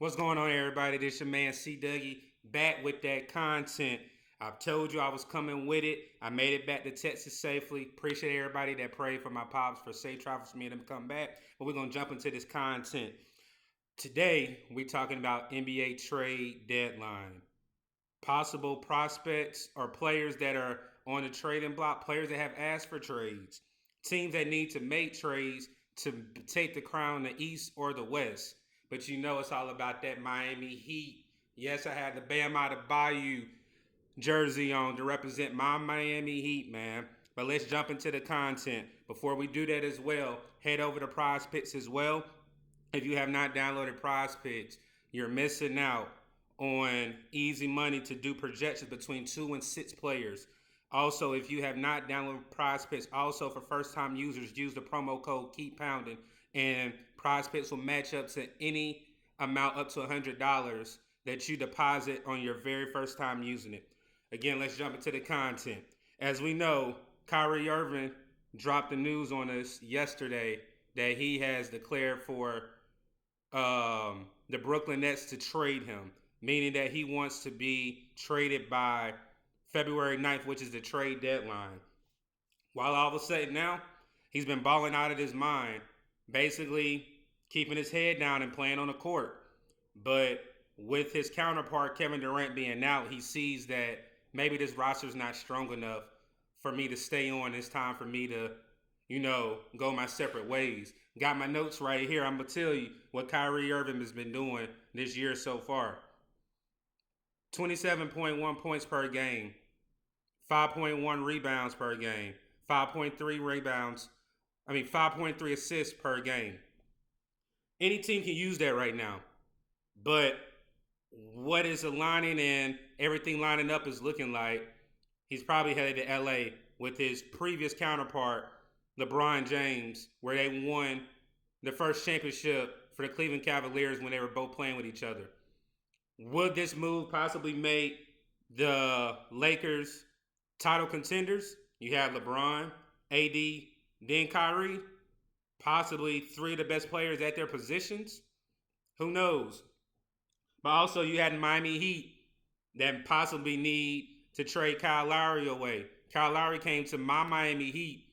What's going on, everybody? This your man C Dougie back with that content. I've told you I was coming with it. I made it back to Texas safely. Appreciate everybody that prayed for my pops for safe travels for me and them to come back. But we're gonna jump into this content. Today, we're talking about NBA trade deadline. Possible prospects or players that are on the trading block, players that have asked for trades, teams that need to make trades to take the crown the East or the West. But you know it's all about that Miami Heat. Yes, I had the Bam out of Bayou jersey on to represent my Miami Heat, man. But let's jump into the content. Before we do that as well, head over to Prize Picks as well. If you have not downloaded Prize Picks, you're missing out on easy money to do projections between 2 and 6 players. Also, if you have not downloaded Prize Picks, also for first-time users, use the promo code Keep Pounding, and Prize Picks will match up to any amount up to $100 that you deposit on your very first time using it. Again, let's jump into the content. As we know, Kyrie Irving dropped the news on us yesterday that he has declared for the Brooklyn Nets to trade him, meaning that he wants to be traded by February 9th, which is the trade deadline. While all of a sudden now, he's been balling out of his mind, basically keeping his head down and playing on the court. But with his counterpart, Kevin Durant, being out, he sees that maybe this roster is not strong enough for me to stay on. It's time for me to, go my separate ways. Got my notes right here. I'm going to tell you what Kyrie Irving has been doing this year so far. 27.1 points per game, 5.1 rebounds per game, 5.3 assists per game. Any team can use that right now. But what is aligning and everything lining up is looking like he's probably headed to LA with his previous counterpart, LeBron James, where they won the first championship for the Cleveland Cavaliers when they were both playing with each other. Would this move possibly make the Lakers title contenders? You have LeBron, AD, then Kyrie, possibly three of the best players at their positions. Who knows? But also you had the Miami Heat that possibly need to trade Kyle Lowry away. Kyle Lowry came to my Miami Heat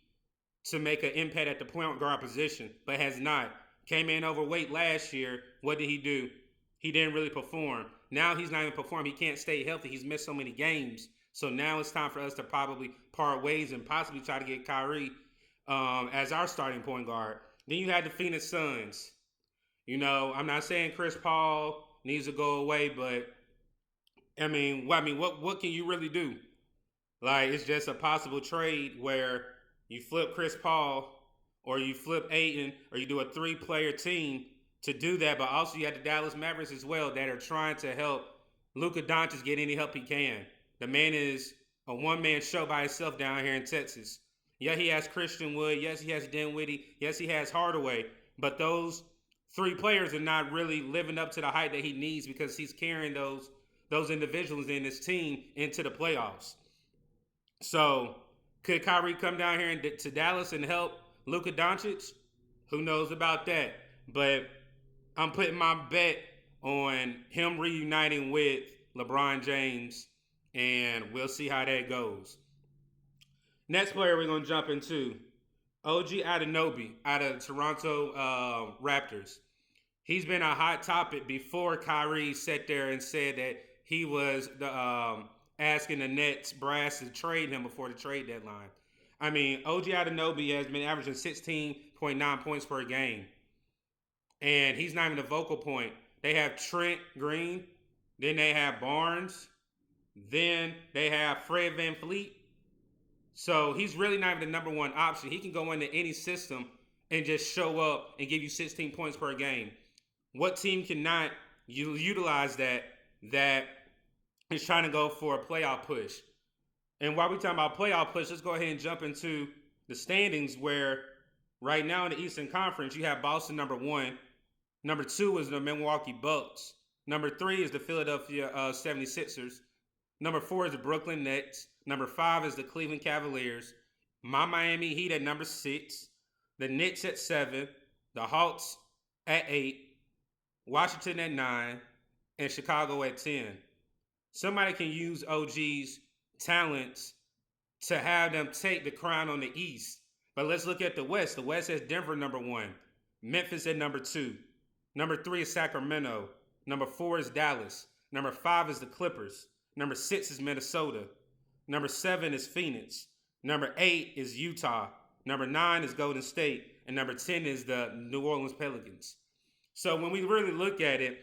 to make an impact at the point guard position, but has not. Came in overweight last year. What did he do? He didn't really perform. Now he's not even performing. He can't stay healthy. He's missed so many games. So now it's time for us to probably part ways and possibly try to get Kyrie as our starting point guard. Then you had the Phoenix Suns. I'm not saying Chris Paul needs to go away, but what can you really do? Like, it's just a possible trade where you flip Chris Paul or you flip Ayton or you do a 3-player team to do that. But also you have the Dallas Mavericks as well that are trying to help Luka Doncic get any help he can. The man is a one-man show by himself down here in Texas. Yeah, he has Christian Wood. Yes, he has Dinwiddie. Yes, he has Hardaway. But those 3 players are not really living up to the height that he needs because he's carrying those individuals in his team into the playoffs. So could Kyrie come down here to Dallas and help Luka Doncic? Who knows about that? But I'm putting my bet on him reuniting with LeBron James, and we'll see how that goes. Next player we're going to jump into, OG Anunoby out of Toronto Raptors. He's been a hot topic before Kyrie sat there and said that he was asking the Nets brass to trade him before the trade deadline. OG Anunoby has been averaging 16.9 points per game. And he's not even the vocal point. They have Trent Green. Then they have Barnes. Then they have Fred VanVleet. So he's really not even the number one option. He can go into any system and just show up and give you 16 points per game. What team cannot utilize that is trying to go for a playoff push? And while we're talking about playoff push, let's go ahead and jump into the standings where right now in the Eastern Conference, you have Boston number 1. Number 2 is the Milwaukee Bucks. Number 3 is the Philadelphia 76ers. Number 4 is the Brooklyn Nets. Number 5 is the Cleveland Cavaliers. My Miami Heat at number 6. The Knicks at 7. The Hawks at 8. Washington at 9, and Chicago at 10. Somebody can use OG's talents to have them take the crown on the East. But let's look at the West. The West has Denver number 1, Memphis at number 2. Number 3 is Sacramento. Number 4 is Dallas. Number 5 is the Clippers. Number 6 is Minnesota. Number 7 is Phoenix. Number 8 is Utah. Number 9 is Golden State. And number 10 is the New Orleans Pelicans. So when we really look at it,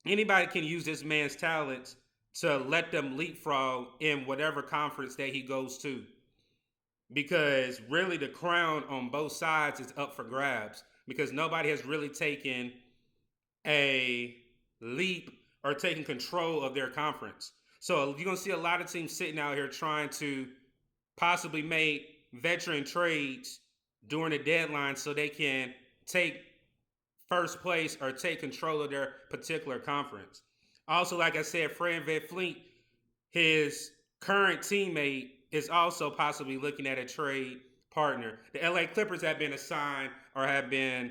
anybody can use this man's talents to let them leapfrog in whatever conference that he goes to. Because really the crown on both sides is up for grabs because nobody has really taken a leap or taken control of their conference. So you're going to see a lot of teams sitting out here trying to possibly make veteran trades during the deadline so they can take first place or take control of their particular conference. Also, like I said, Fred VanVleet, his current teammate, is also possibly looking at a trade partner. The LA Clippers have been assigned or have been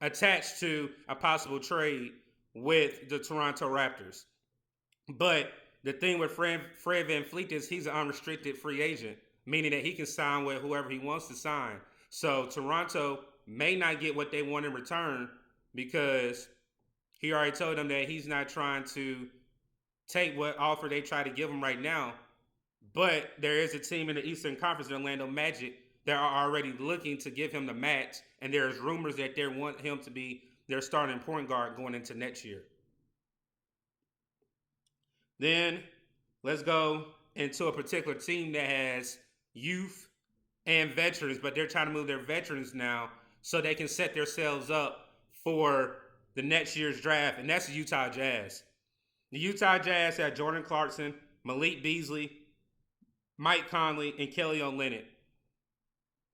attached to a possible trade with the Toronto Raptors. But the thing with Fred VanVleet is he's an unrestricted free agent, meaning that he can sign with whoever he wants to sign. So Toronto may not get what they want in return because he already told them that he's not trying to take what offer they try to give him right now. But there is a team in the Eastern Conference, the Orlando Magic, that are already looking to give him the max, and there's rumors that they want him to be their starting point guard going into next year. Then let's go into a particular team that has youth and veterans, but they're trying to move their veterans now so they can set themselves up for the next year's draft, and that's the Utah Jazz. The Utah Jazz had Jordan Clarkson, Malik Beasley, Mike Conley, and Kelly Olynyk.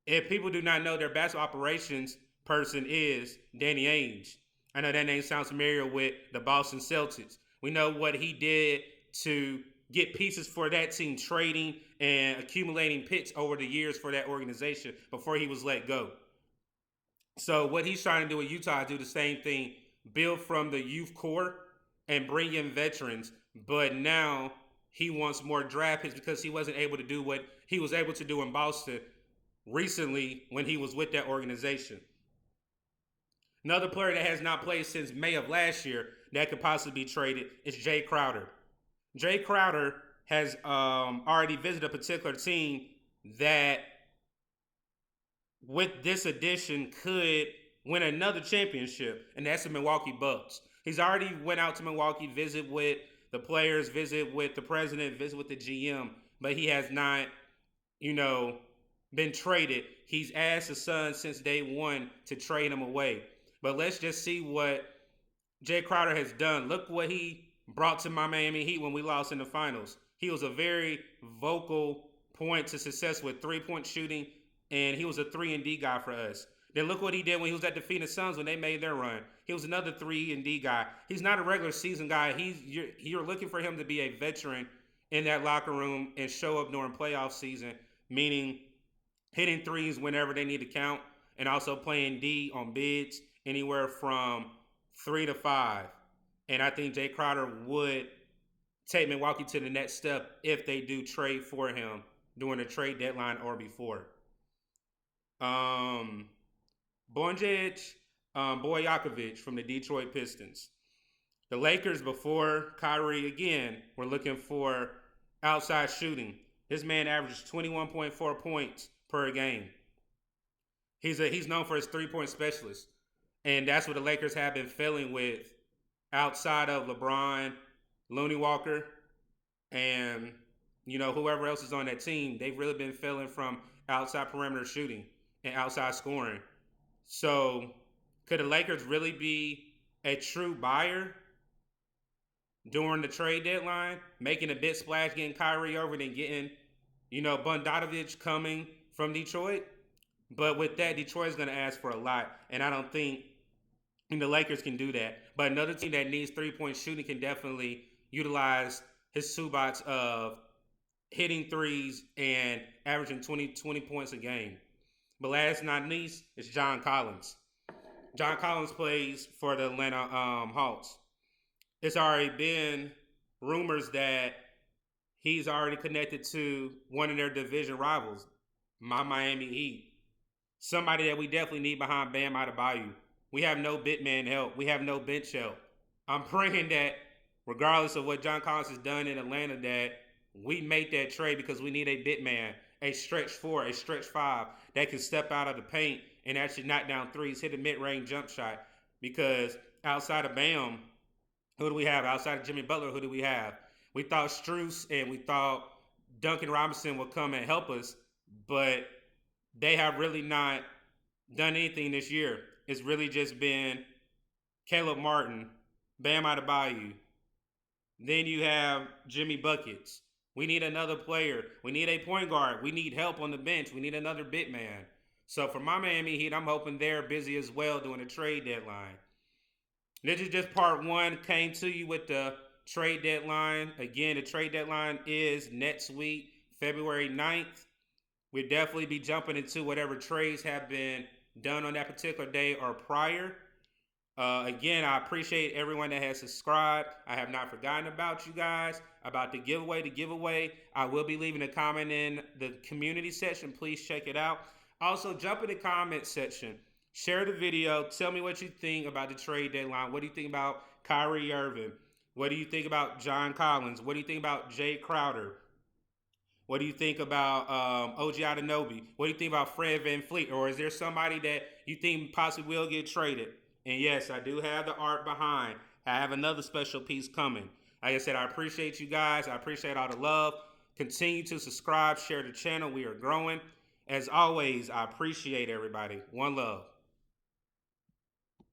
If people do not know, their basketball operations person is Danny Ainge. I know that name sounds familiar with the Boston Celtics. We know what he did to get pieces for that team, trading and accumulating picks over the years for that organization before he was let go. So what he's trying to do with Utah is do the same thing, build from the youth core and bring in veterans. But now he wants more draft picks because he wasn't able to do what he was able to do in Boston recently when he was with that organization. Another player that has not played since May of last year that could possibly be traded is Jay Crowder. Jay Crowder has already visited a particular team that, with this addition, could win another championship, and that's the Milwaukee Bucks. He's already went out to Milwaukee, visit with the players, visit with the president, visit with the GM, but he has not, been traded. He's asked the Suns since day one to trade him away. But let's just see what Jay Crowder has done. Look what he brought to my Miami Heat when we lost in the finals. He was a very vocal point to success with three-point shooting, and he was a 3-and-D guy for us. Then look what he did when he was at the Phoenix Suns when they made their run. He was another 3-and-D guy. He's not a regular season guy. You're looking for him to be a veteran in that locker room and show up during playoff season, meaning hitting threes whenever they need to count, and also playing D on bids anywhere from 3 to 5. And I think Jay Crowder would take Milwaukee to the next step if they do trade for him during the trade deadline or before. Bonjic Bojakovic from the Detroit Pistons. The Lakers, before Kyrie again, were looking for outside shooting. This man averages 21.4 points per game. He's known for his three-point specialist. And that's what the Lakers have been failing with outside of LeBron, Looney Walker, and whoever else is on that team. They've really been failing from outside perimeter shooting and outside scoring. So could the Lakers really be a true buyer during the trade deadline, making a big splash, getting Kyrie Irving and getting, Bogdanovic coming from Detroit? But with that, Detroit's going to ask for a lot, and I don't think the Lakers can do that. But another team that needs three-point shooting can definitely utilize his toolbox of hitting threes and averaging 20 points a game. But last but not least, it's John Collins. John Collins plays for the Atlanta Hawks. It's already been rumors that he's already connected to one of their division rivals, my Miami Heat. Somebody that we definitely need behind Bam Adebayo. We have no big man help. We have no bench help. I'm praying that regardless of what John Collins has done in Atlanta, that we make that trade because we need a big man, a stretch four, a stretch five that can step out of the paint and actually knock down threes, hit a mid-range jump shot. Because outside of Bam, who do we have? Outside of Jimmy Butler, who do we have? We thought Strus and we thought Duncan Robinson would come and help us, but they have really not done anything this year. It's really just been Caleb Martin, Bam Adebayo. Then you have Jimmy Buckets. We need another player. We need a point guard. We need help on the bench. We need another big man. So for my Miami Heat, I'm hoping they're busy as well doing a trade deadline. This is just part one. Came to you with the trade deadline. Again, the trade deadline is next week, February 9th. We'll definitely be jumping into whatever trades have been done on that particular day or prior. Again, I appreciate everyone that has subscribed. I have not forgotten about you guys. About the giveaway, I will be leaving a comment in the community section. Please check it out. Also, jump in the comment section. Share the video. Tell me what you think about the trade deadline. What do you think about Kyrie Irving? What do you think about John Collins? What do you think about Jay Crowder? What do you think about OG Anunoby? What do you think about Fred VanVleet? Or is there somebody that you think possibly will get traded? And yes, I do have the art behind. I have another special piece coming. Like I said, I appreciate you guys. I appreciate all the love. Continue to subscribe, share the channel. We are growing. As always, I appreciate everybody. One love.